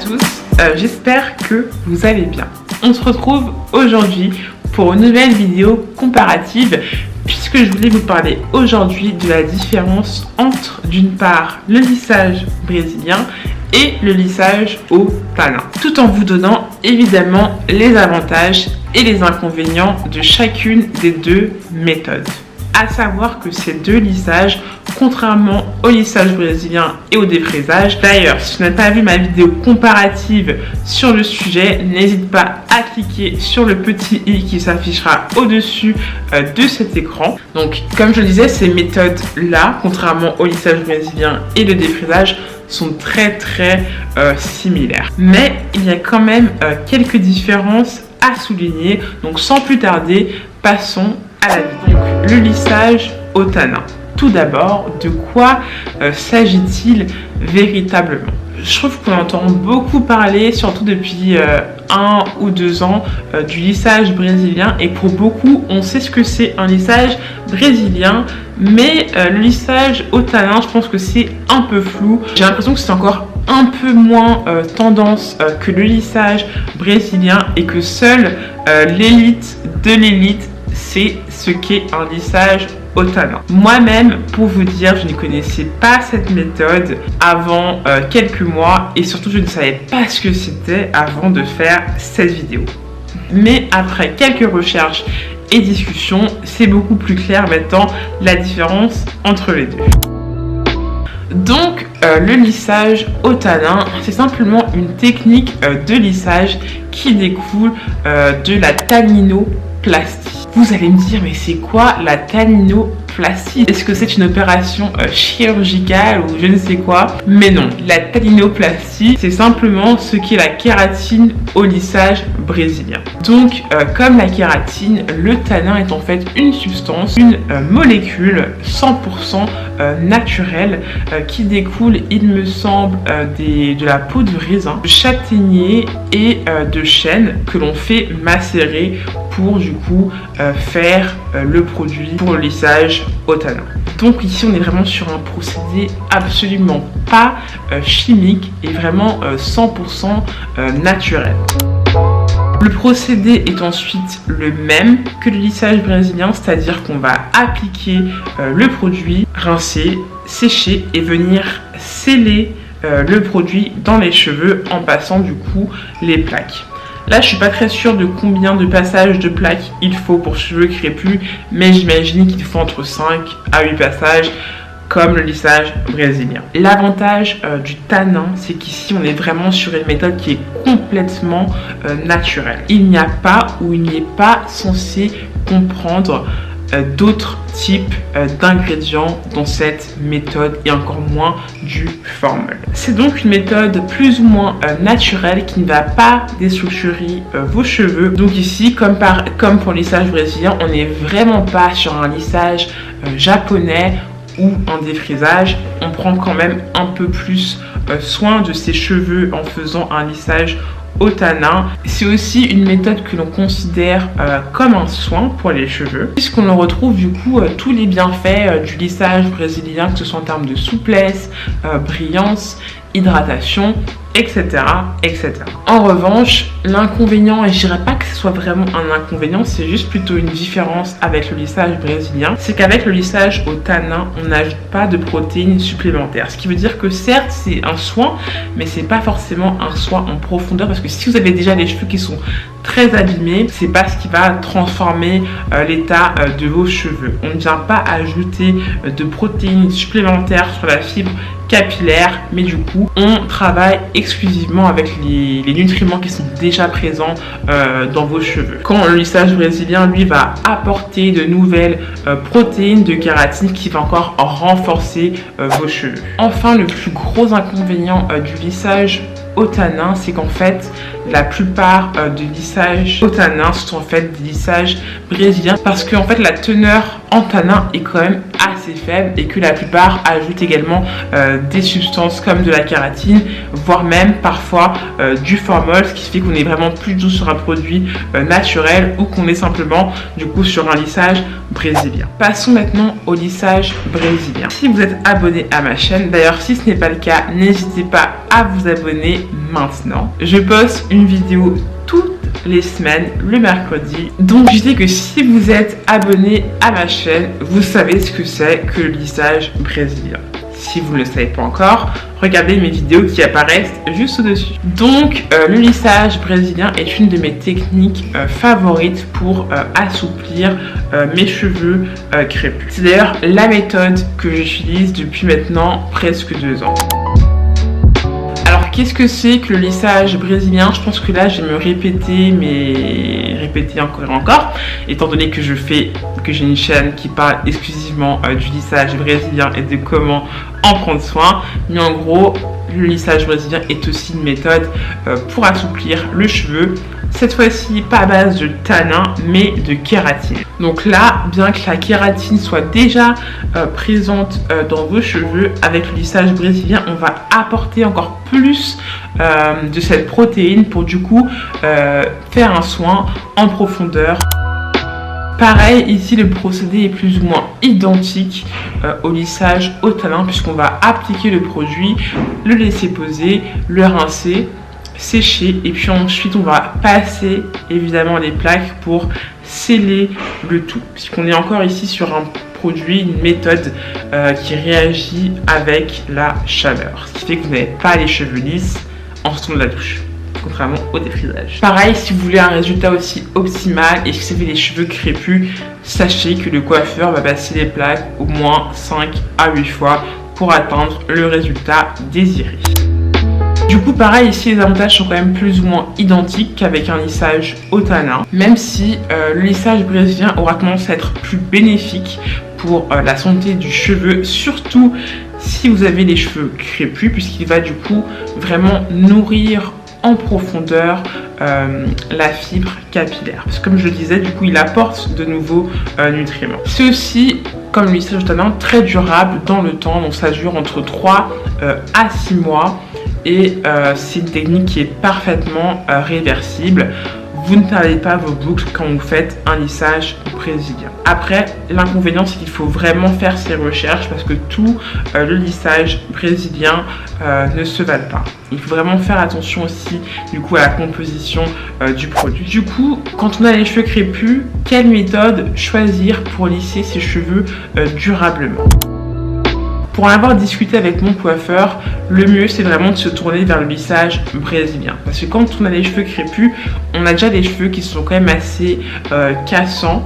tous, j'espère que vous allez bien. On se retrouve aujourd'hui pour une nouvelle vidéo comparative puisque je voulais vous parler aujourd'hui de la différence entre d'une part le lissage brésilien et le lissage au tanin, tout en vous donnant évidemment les avantages et les inconvénients de chacune des deux méthodes. À savoir que ces deux lissages, contrairement au lissage brésilien et au défrisage, d'ailleurs si tu n'as pas vu ma vidéo comparative sur le sujet, n'hésite pas à cliquer sur le petit i qui s'affichera au-dessus de cet écran. Donc comme je le disais, ces méthodes là, contrairement au lissage brésilien et le défrisage, sont très similaires. Mais il y a quand même quelques différences à souligner. Donc sans plus tarder, passons à la vidéo. Le lissage au tanin. Tout d'abord, de quoi s'agit-il véritablement? Je trouve qu'on entend beaucoup parler, surtout depuis 1 ou 2 ans, du lissage brésilien. Et pour beaucoup, on sait ce que c'est un lissage brésilien. Mais le lissage au tanin, je pense que c'est un peu flou. J'ai l'impression que c'est encore un peu moins tendance que le lissage brésilien. Et que seule l'élite de l'élite c'est ce qu'est un lissage au tanin. Moi-même, pour vous dire, je ne connaissais pas cette méthode avant quelques mois et surtout je ne savais pas ce que c'était avant de faire cette vidéo. Mais après quelques recherches et discussions, c'est beaucoup plus clair maintenant la différence entre les deux. Donc le lissage au tanin, c'est simplement une technique de lissage qui découle de la tanninoplastie. Vous allez me dire, mais c'est quoi la tanninoplastie? Est-ce que c'est une opération chirurgicale ou je ne sais quoi? Mais non, la tanninoplastie, c'est simplement ce qu'est la kératine au lissage brésilien. Donc, comme la kératine, le tanin est en fait une substance, une molécule 100% naturelle qui découle, il me semble, de la peau de raisin, de châtaignier et de chêne que l'on fait macérer pour du coup faire le produit pour le lissage au tanin. Donc ici on est vraiment sur un procédé absolument pas chimique et vraiment 100% naturel. Le procédé est ensuite le même que le lissage brésilien, c'est-à-dire qu'on va appliquer le produit, rincer, sécher et venir sceller le produit dans les cheveux en passant du coup les plaques. Là, je suis pas très sûre de combien de passages de plaques il faut pour cheveux crépus, mais j'imagine qu'il faut entre 5 à 8 passages, comme le lissage brésilien. L'avantage du tanin, c'est qu'ici, on est vraiment sur une méthode qui est complètement naturelle. Il n'y a pas ou il n'y est pas censé comprendre d'autres types d'ingrédients dans cette méthode et encore moins du formol. C'est donc une méthode plus ou moins naturelle qui ne va pas déstructurer vos cheveux. Donc ici, comme pour le lissage brésilien, on n'est vraiment pas sur un lissage japonais ou un défrisage. On prend quand même un peu plus soin de ses cheveux en faisant un lissage au tanin. C'est aussi une méthode que l'on considère comme un soin pour les cheveux, puisqu'on retrouve du coup tous les bienfaits du lissage brésilien, que ce soit en termes de souplesse, brillance, hydratation, etc. En revanche, l'inconvénient, et je dirais pas que ce soit vraiment un inconvénient, c'est juste plutôt une différence avec le lissage brésilien, c'est qu'avec le lissage au tanin, on n'ajoute pas de protéines supplémentaires. Ce qui veut dire que certes, c'est un soin, mais c'est pas forcément un soin en profondeur, parce que si vous avez déjà les cheveux qui sont très abîmés, c'est pas ce qui va transformer l'état de vos cheveux. On ne vient pas ajouter de protéines supplémentaires sur la fibre capillaire, mais du coup on travaille exclusivement avec les nutriments qui sont déjà présents dans vos cheveux. Quand le lissage brésilien lui va apporter de nouvelles protéines de kératine qui va encore renforcer vos cheveux. Enfin, le plus gros inconvénient du lissage au tanin, c'est qu'en fait la plupart des lissages au tanin sont en fait des lissages brésiliens, parce que en fait la teneur en tanin est quand même assez faible et que la plupart ajoutent également des substances comme de la kératine, voire même parfois du formol, ce qui fait qu'on est vraiment plus doux sur un produit naturel ou qu'on est simplement du coup sur un lissage brésilien. Passons maintenant au lissage brésilien. Si vous êtes abonné à ma chaîne, d'ailleurs si ce n'est pas le cas, n'hésitez pas à vous abonner maintenant. Je poste une vidéo toutes les semaines, le mercredi. Donc je dis que si vous êtes abonné à ma chaîne, vous savez ce que c'est que le lissage brésilien. Si vous ne le savez pas encore, regardez mes vidéos qui apparaissent juste au-dessus. Donc, le lissage brésilien est une de mes techniques favorites pour assouplir mes cheveux crépus. C'est d'ailleurs la méthode que j'utilise depuis maintenant presque 2 ans. Alors, qu'est-ce que c'est que le lissage brésilien? Je pense que là, je vais me répéter, mais répéter encore et encore, étant donné que j'ai une chaîne qui parle exclusivement du lissage brésilien et de comment en prendre soin. Mais en gros, le lissage brésilien est aussi une méthode pour assouplir le cheveu. Cette fois-ci, pas à base de tanin, mais de kératine. Donc là, bien que la kératine soit déjà présente dans vos cheveux, avec le lissage brésilien, on va apporter encore plus de cette protéine pour du coup faire un soin en profondeur. Pareil, ici le procédé est plus ou moins identique au lissage au tanin, puisqu'on va appliquer le produit, le laisser poser, le rincer, sécher, et puis ensuite on va passer évidemment les plaques pour sceller le tout, puisqu'on est encore ici sur un produit, une méthode qui réagit avec la chaleur, ce qui fait que vous n'avez pas les cheveux lisses en sortant de la douche, contrairement au défrisage. Pareil, si vous voulez un résultat aussi optimal et que vous avez les cheveux crépus, sachez que le coiffeur va passer les plaques au moins 5 à 8 fois pour atteindre le résultat désiré. Du coup, pareil, ici les avantages sont quand même plus ou moins identiques qu'avec un lissage au tanin, même si le lissage brésilien aura tendance à être plus bénéfique pour la santé du cheveu, surtout si vous avez les cheveux crépus, puisqu'il va du coup vraiment nourrir en profondeur la fibre capillaire. Parce que comme je le disais, du coup, il apporte de nouveaux nutriments. C'est aussi, comme le lissage au tanin, très durable dans le temps. Donc ça dure entre 3 à 6 mois. Et c'est une technique qui est parfaitement réversible. Vous ne perdez pas vos boucles quand vous faites un lissage brésilien. Après, l'inconvénient, c'est qu'il faut vraiment faire ses recherches parce que tout le lissage brésilien ne se valent pas. Il faut vraiment faire attention aussi du coup à la composition du produit. Du coup, quand on a les cheveux crépus, quelle méthode choisir pour lisser ses cheveux durablement? Pour en avoir discuté avec mon coiffeur, le mieux c'est vraiment de se tourner vers le lissage brésilien. Parce que quand on a les cheveux crépus, on a déjà des cheveux qui sont quand même assez cassants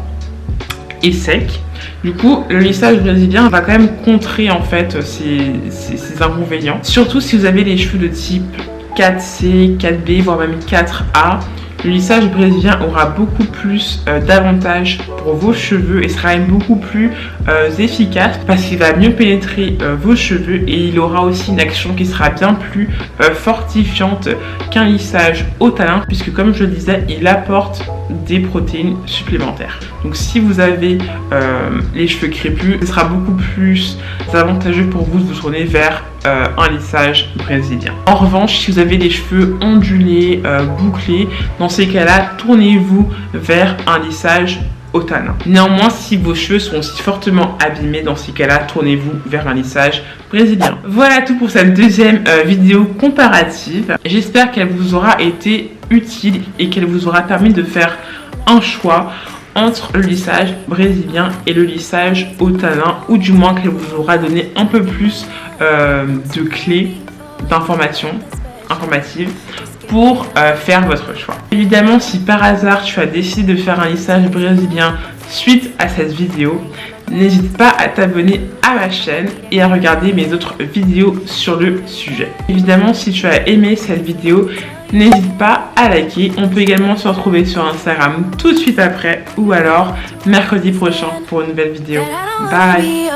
et secs. Du coup, le lissage brésilien va quand même contrer en fait ces inconvénients. Surtout si vous avez les cheveux de type 4C, 4B, voire même 4A. Le lissage brésilien aura beaucoup plus d'avantages pour vos cheveux et sera même beaucoup plus efficace parce qu'il va mieux pénétrer vos cheveux et il aura aussi une action qui sera bien plus fortifiante qu'un lissage au tanin, puisque comme je le disais, il apporte des protéines supplémentaires. Donc si vous avez les cheveux crépus, ce sera beaucoup plus avantageux pour vous de vous tourner vers un lissage brésilien. En revanche, si vous avez des cheveux ondulés, bouclés, dans ces cas-là, tournez-vous vers un lissage au tanin. Néanmoins, si vos cheveux sont aussi fortement abîmés, dans ces cas-là, tournez-vous vers un lissage brésilien. Voilà tout pour cette deuxième vidéo comparative. J'espère qu'elle vous aura été utile et qu'elle vous aura permis de faire un choix entre le lissage brésilien et le lissage au tanin, ou du moins qu'elle vous aura donné un peu plus de clés d'informations informatives pour faire votre choix. Évidemment, si par hasard tu as décidé de faire un lissage brésilien suite à cette vidéo, n'hésite pas à t'abonner à ma chaîne et à regarder mes autres vidéos sur le sujet. Évidemment, si tu as aimé cette vidéo, n'hésite pas à liker. On peut également se retrouver sur Instagram tout de suite après ou alors mercredi prochain pour une nouvelle vidéo. Bye!